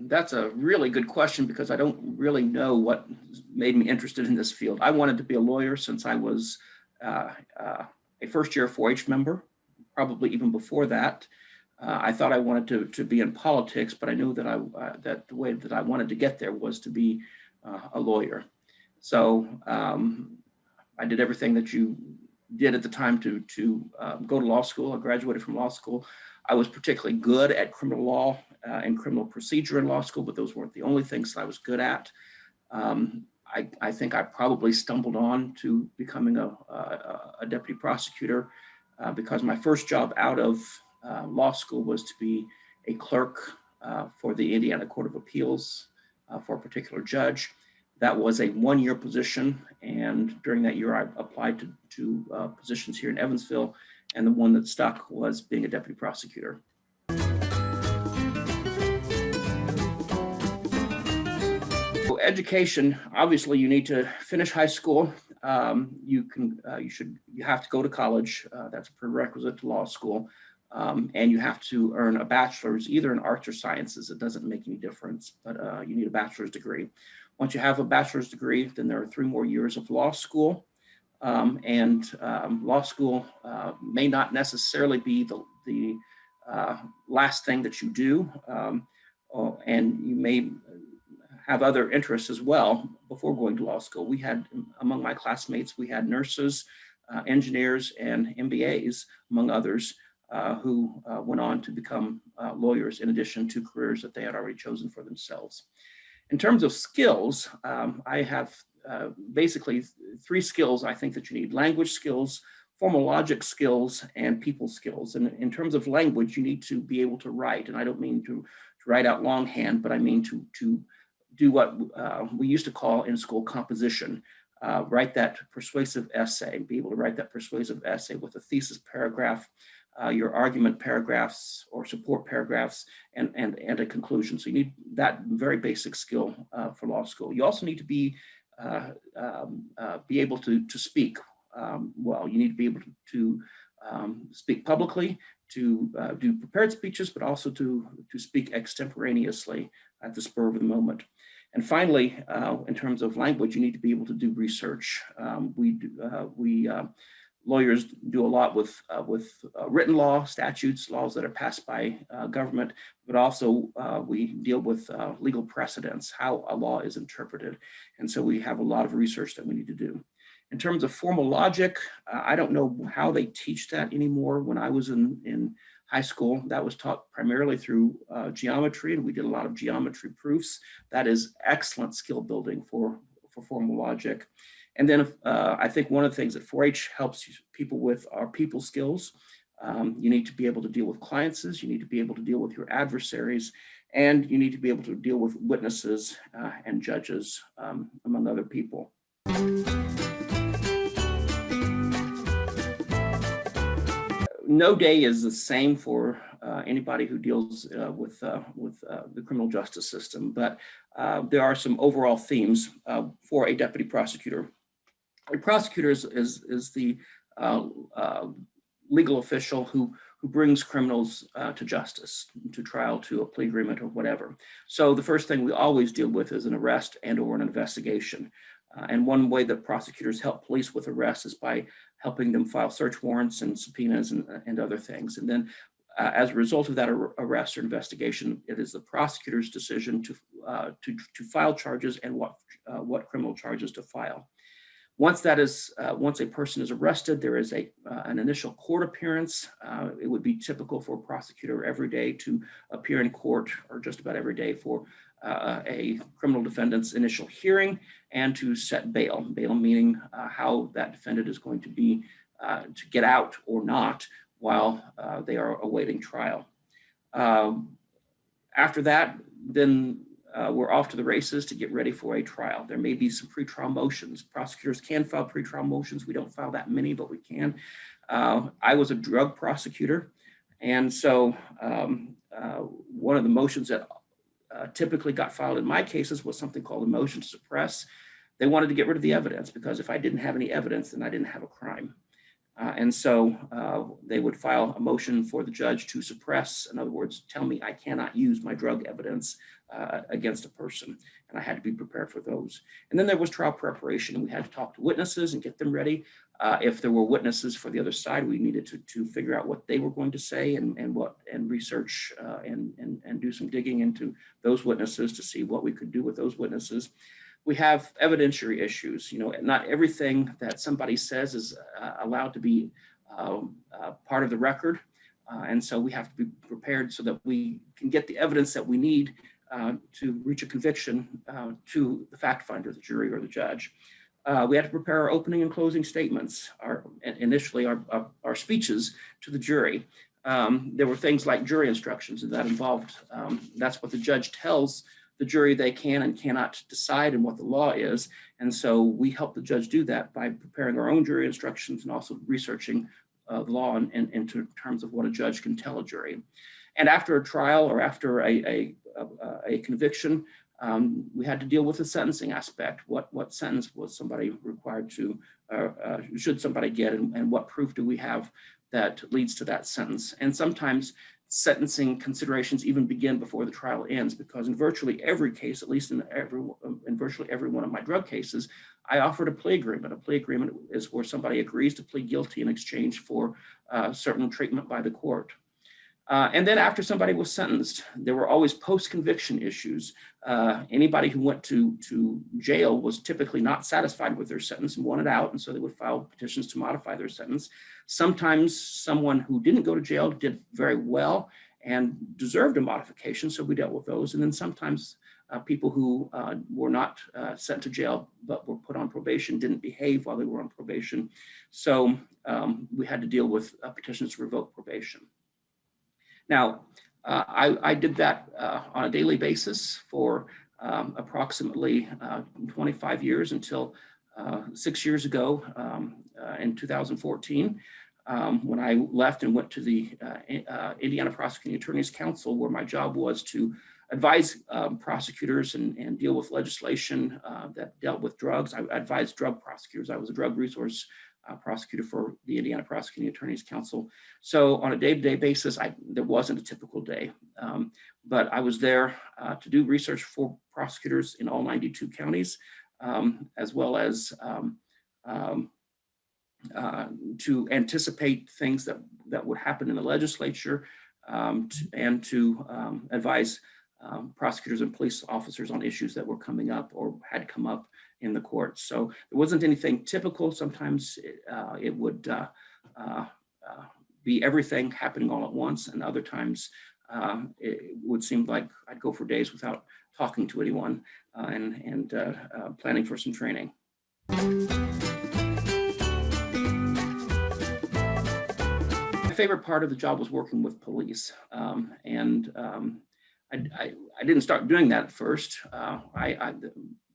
that's a really good question because I don't really know what made me interested in this field. I wanted to be a lawyer since I was a first-year 4-H member, probably even before that. I thought I wanted to be in politics, but I knew that that the way that I wanted to get there was to be a lawyer. So I did everything that you did at the time to go to law school. I graduated from law school. I was particularly good at criminal law and criminal procedure in law school, but those weren't the only things that I was good at. I think I probably stumbled on to becoming a deputy prosecutor because my first job out of law school was to be a clerk for the Indiana Court of Appeals for a particular judge. That was a 1-year position, and during that year I applied to positions here in Evansville, and the one that stuck was being a deputy prosecutor. So education, obviously you need to finish high school. You have to go to college. That's a prerequisite to law school. And you have to earn a bachelor's either in arts or sciences. It doesn't make any difference, but you need a bachelor's degree. Once you have a bachelor's degree, then there are 3 more years of law school. Law school may not necessarily be the last thing that you do. And you may have other interests as well before going to law school. We had, among my classmates, we had nurses, engineers, and MBAs, among others, who went on to become lawyers in addition to careers that they had already chosen for themselves. In terms of skills, I have basically 3 skills I think that you need: language skills, formal logic skills, and people skills. And in terms of language, you need to be able to write. And I don't mean to write out longhand, but I mean to do what we used to call in school composition. Write that persuasive essay, be able to write that persuasive essay with a thesis paragraph, your argument paragraphs or support paragraphs, and a conclusion. So you need that very basic skill for law school. You also need to be able to speak well. You need to be able to speak publicly, to do prepared speeches, but also to speak extemporaneously at the spur of the moment. And finally, in terms of language, you need to be able to do research. Lawyers do a lot with written law, statutes, laws that are passed by government, but also we deal with legal precedents, how a law is interpreted. And so we have a lot of research that we need to do. In terms of formal logic, I don't know how they teach that anymore. When I was in high school, that was taught primarily through geometry, and we did a lot of geometry proofs. That is excellent skill building for formal logic. And then I think one of the things that 4-H helps people with are people skills. You need to be able to deal with clients, you need to be able to deal with your adversaries, and you need to be able to deal with witnesses and judges, among other people. No day is the same for anybody who deals with the criminal justice system, but there are some overall themes for a deputy prosecutor. A prosecutor is the legal official who brings criminals to justice, to trial, to a plea agreement, or whatever. So the first thing we always deal with is an arrest and or an investigation. And one way that prosecutors help police with arrests is by helping them file search warrants and subpoenas and other things. And then as a result of that arrest or investigation, it is the prosecutor's decision to file charges and what criminal charges to file. Once a person is arrested, there is an initial court appearance. It would be typical for a prosecutor every day to appear in court, or just about every day, for a criminal defendant's initial hearing and to set bail. Bail meaning how that defendant is going to be to get out or not while they are awaiting trial. After that, then we're off to the races to get ready for a trial. There may be some pretrial motions. Prosecutors can file pretrial motions. We don't file that many, but we can. I was a drug prosecutor, and so one of the motions that typically got filed in my cases was something called a motion to suppress. They wanted to get rid of the evidence because if I didn't have any evidence, then I didn't have a crime. And so they would file a motion for the judge to suppress, in other words, tell me I cannot use my drug evidence against a person, and I had to be prepared for those. And then there was trial preparation, and we had to talk to witnesses and get them ready. If there were witnesses for the other side, we needed to figure out what they were going to say and research and do some digging into those witnesses to see what we could do with those witnesses. We have evidentiary issues. You know, not everything that somebody says is allowed to be part of the record. And so we have to be prepared so that we can get the evidence that we need to reach a conviction to the fact finder, the jury, or the judge. We had to prepare our opening and closing statements, initially our speeches to the jury. There were things like jury instructions, and that involved, that's what the judge tells the jury they can and cannot decide and what the law is. And so we help the judge do that by preparing our own jury instructions and also researching the law in terms of what a judge can tell a jury. And after a trial or after a conviction, we had to deal with the sentencing aspect. What sentence was somebody required to, should somebody get, and what proof do we have that leads to that sentence? And sometimes sentencing considerations even begin before the trial ends, because in virtually every case, at least in virtually every one of my drug cases, I offered a plea agreement. A plea agreement is where somebody agrees to plead guilty in exchange for certain treatment by the court. And then after somebody was sentenced, there were always post-conviction issues. Anybody who went to jail was typically not satisfied with their sentence and wanted out, and so they would file petitions to modify their sentence. Sometimes someone who didn't go to jail did very well and deserved a modification, so we dealt with those. And then sometimes people who were not sent to jail but were put on probation didn't behave while they were on probation. So we had to deal with petitions to revoke probation. Now, I did that on a daily basis for approximately 25 years until 6 years ago in 2014, when I left and went to the Indiana Prosecuting Attorneys Council, where my job was to advise prosecutors and deal with legislation that dealt with drugs. I advised drug prosecutors. I was a drug resource prosecutor for the Indiana Prosecuting Attorneys Council. So on a day-to-day basis, there wasn't a typical day, but I was there to do research for prosecutors in all 92 counties, as well as to anticipate things that would happen in the legislature, and to advise prosecutors and police officers on issues that were coming up or had come up in the courts. So there wasn't anything typical. Sometimes it would be everything happening all at once, and other times it would seem like I'd go for days without talking to anyone and planning for some training. My favorite part of the job was working with police, and I didn't start doing that at first.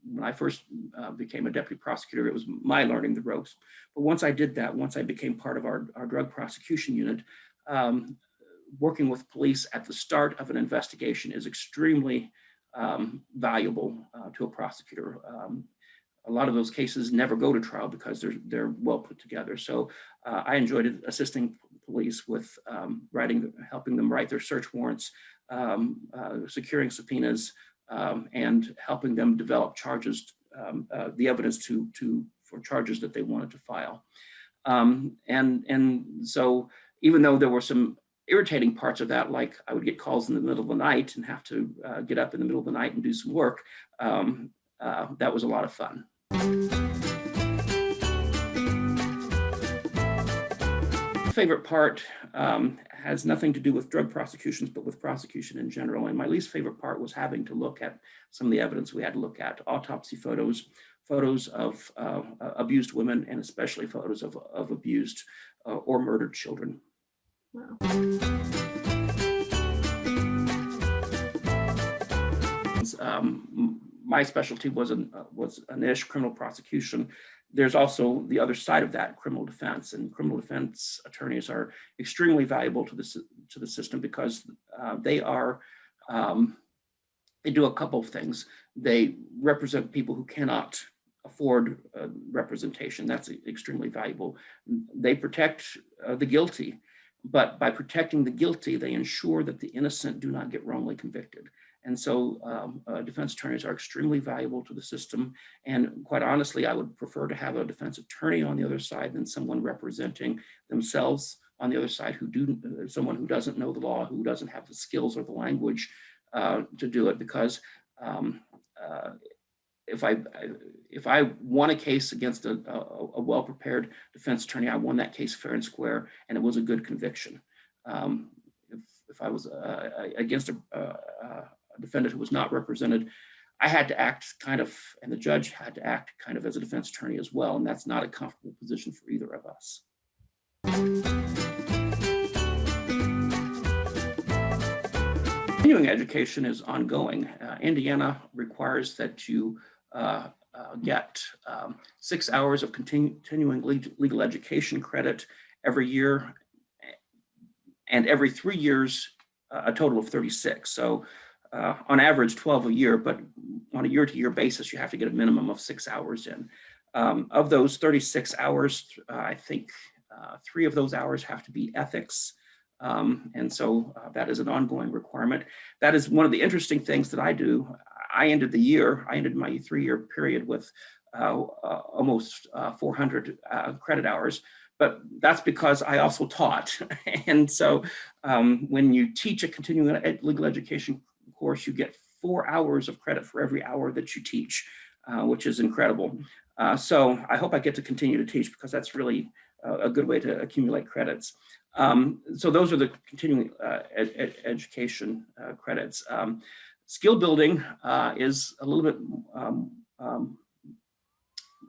When I first became a deputy prosecutor, it was my learning the ropes. But once I did that, once I became part of our drug prosecution unit, working with police at the start of an investigation is extremely valuable to a prosecutor. A lot of those cases never go to trial because they're well put together. So I enjoyed assisting police with helping them write their search warrants, securing subpoenas, and helping them develop charges, the evidence for charges that they wanted to file. And so even though there were some irritating parts of that, like I would get calls in the middle of the night and have to get up in the middle of the night and do some work, that was a lot of fun. My favorite part has nothing to do with drug prosecutions, but with prosecution in general. And my least favorite part was having to look at some of the evidence we had to look at: autopsy photos, photos of abused women, and especially photos of abused or murdered children. Wow. My specialty was niche criminal prosecution. There's also the other side of that, criminal defense, and criminal defense attorneys are extremely valuable to the system because they do a couple of things. They represent people who cannot afford representation. That's extremely valuable. They protect the guilty, but by protecting the guilty, they ensure that the innocent do not get wrongly convicted. And so defense attorneys are extremely valuable to the system. And quite honestly, I would prefer to have a defense attorney on the other side than someone representing themselves on the other side someone who doesn't know the law, who doesn't have the skills or the language to do it. Because if I won a case against a well-prepared defense attorney, I won that case fair and square, and it was a good conviction. If I was against a defendant who was not represented, I had to act kind of, and the judge had to act kind of as a defense attorney as well, and that's not a comfortable position for either of us. Continuing education is ongoing. Indiana requires that you get 6 hours of continuing legal education credit every year, and every 3 years, a total of 36. So on average, 12 a year, but on a year-to-year basis, you have to get a minimum of 6 hours in. Of those 36 hours, I think 3 of those hours have to be ethics. And so that is an ongoing requirement. That is one of the interesting things that I do. I ended my 3-year period with almost 400 credit hours, but that's because I also taught. And so when you teach a continuing legal education course, you get 4 hours of credit for every hour that you teach, which is incredible. So I hope I get to continue to teach, because that's really a good way to accumulate credits. So those are the continuing education credits. Skill building is a little bit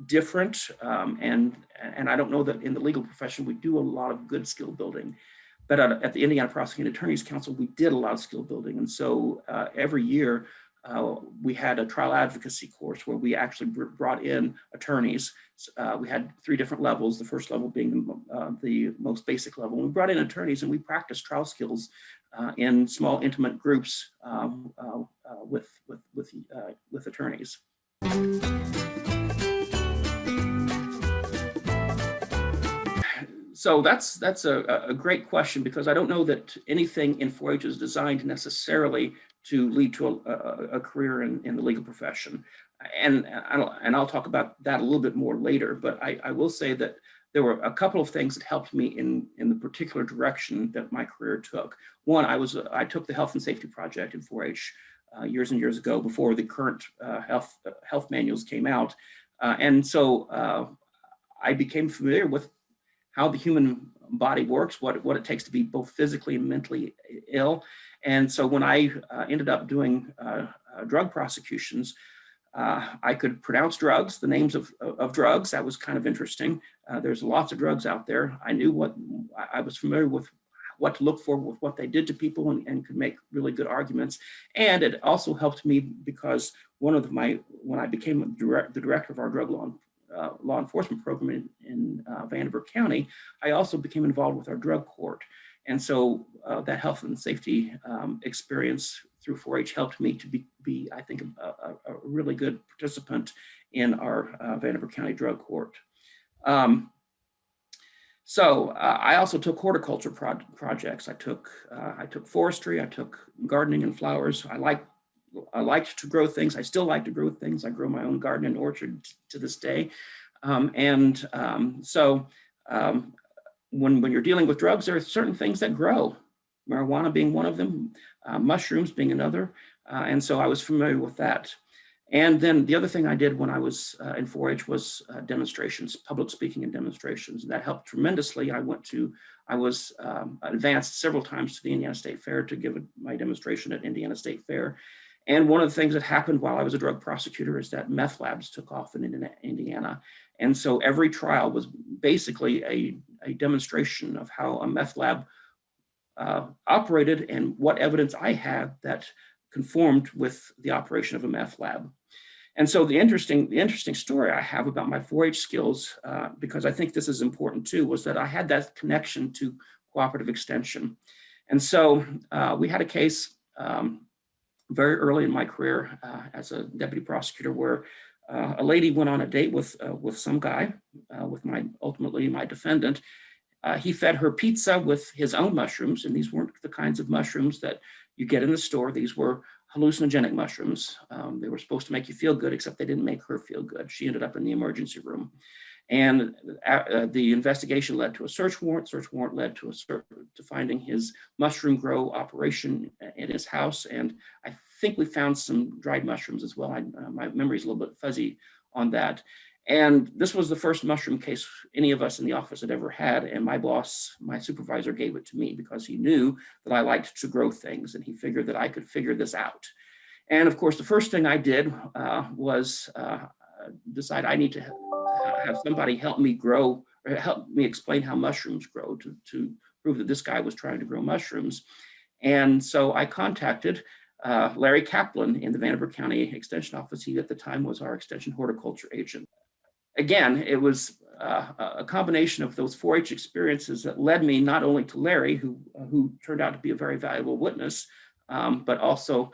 different, and I don't know that in the legal profession we do a lot of good skill building, but at the Indiana Prosecuting Attorneys Council we did a lot of skill building, and so every year we had a trial advocacy course where we actually brought in attorneys. We had 3 different levels, the first level being the most basic level. We brought in attorneys and we practiced trial skills in small, intimate groups with attorneys. So that's a great question, because I don't know that anything in 4-H is designed necessarily to lead to a career in the legal profession. And I'll talk about that a little bit more later, but I will say that there were a couple of things that helped me in the particular direction that my career took. One, I took the Health and Safety Project in 4-H years and years ago, before the current health manuals came out. And so I became familiar with how the human body works, what it takes to be both physically and mentally ill. And so when I ended up doing drug prosecutions, I could pronounce drugs, the names of drugs. That was kind of interesting. There's lots of drugs out there. I was familiar with what to look for with what they did to people, and could make really good arguments. And it also helped me because when I became the director of our drug law enforcement program in Vanderbilt County, I also became involved with our drug court. And so that health and safety experience through 4-H helped me to be I think, a really good participant in our Vanderbilt County drug court. So I also took horticulture projects. I took forestry, I took gardening and flowers. I liked to grow things. I still like to grow things. I grow my own garden and orchard to this day. So when you're dealing with drugs, there are certain things that grow, marijuana being one of them, mushrooms being another. And so I was familiar with that. And then the other thing I did when I was in 4-H was demonstrations, public speaking and demonstrations. And that helped tremendously. I was advanced several times to the Indiana State Fair to give my demonstration at Indiana State Fair. And one of the things that happened while I was a drug prosecutor is that meth labs took off in Indiana. And so every trial was basically a demonstration of how a meth lab operated and what evidence I had that conformed with the operation of a meth lab. And so the interesting story I have about my 4-H skills, because I think this is important too, was that I had that connection to cooperative extension. And so we had a case very early in my career as a deputy prosecutor where A lady went on a date with some guy, ultimately my defendant. He fed her pizza with his own mushrooms, and these weren't the kinds of mushrooms that you get in the store. These were hallucinogenic mushrooms. They were supposed to make you feel good, except they didn't make her feel good. She ended up in the emergency room. And the investigation led to a search warrant. Search warrant led to finding his mushroom grow operation in his house. And I think we found some dried mushrooms as well. My memory is a little bit fuzzy on that. And this was the first mushroom case any of us in the office had ever had. And my boss, my supervisor, gave it to me because he knew that I liked to grow things, and he figured that I could figure this out. And of course, the first thing I did was decide I need to have somebody help me grow, or help me explain how mushrooms grow, to prove that this guy was trying to grow mushrooms. And so I contacted Larry Kaplan in the Vanderbilt County Extension Office. He at the time was our Extension horticulture agent. Again, it was a combination of those 4-H experiences that led me not only to Larry, who turned out to be a very valuable witness, but also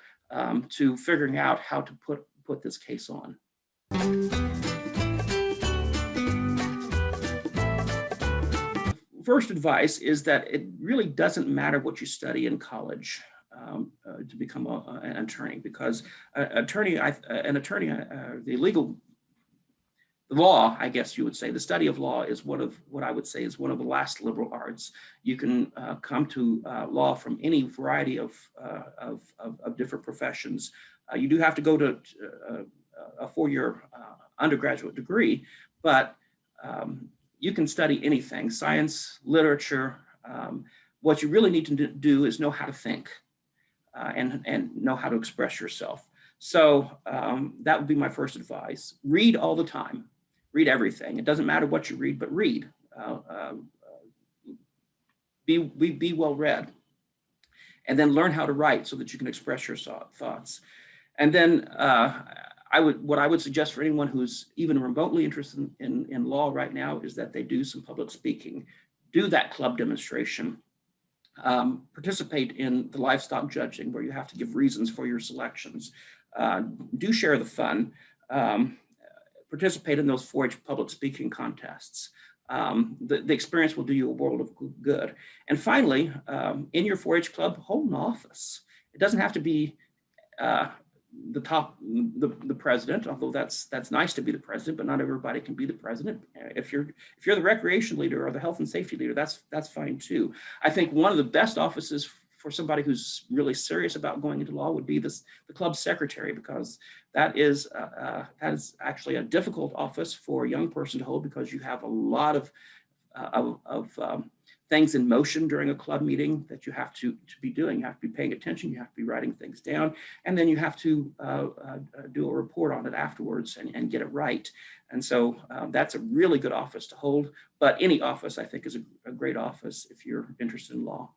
to figuring out how to put this case on. First advice is that it really doesn't matter what you study in college to become an attorney, because the law, I guess you would say, the study of law is one of what I would say is one of the last liberal arts. You can come to law from any variety of different professions. You do have to go to a 4-year undergraduate degree, but you can study anything, science, literature. What you really need to do is know how to think and know how to express yourself. So that would be my first advice. Read all the time. Read everything. It doesn't matter what you read, but read. Be well read. And then learn how to write so that you can express your thoughts. And then what I would suggest for anyone who's even remotely interested in law right now is that they do some public speaking. Do that club demonstration. Participate in the livestock judging, where you have to give reasons for your selections. Do share the fun. Participate in those 4-H public speaking contests. The experience will do you a world of good. And finally, in your 4-H club, hold an office. It doesn't have to be the president, although that's nice to be the president, but not everybody can be the president. If you're the recreation leader or the health and safety leader, that's fine too. I think one of the best offices for somebody who's really serious about going into law would be the club secretary, because that is actually a difficult office for a young person to hold, because you have a lot of things in motion during a club meeting that you have to be doing. You have to be paying attention, you have to be writing things down, and then you have to do a report on it afterwards and get it right. And so that's a really good office to hold, but any office I think is a great office if you're interested in law.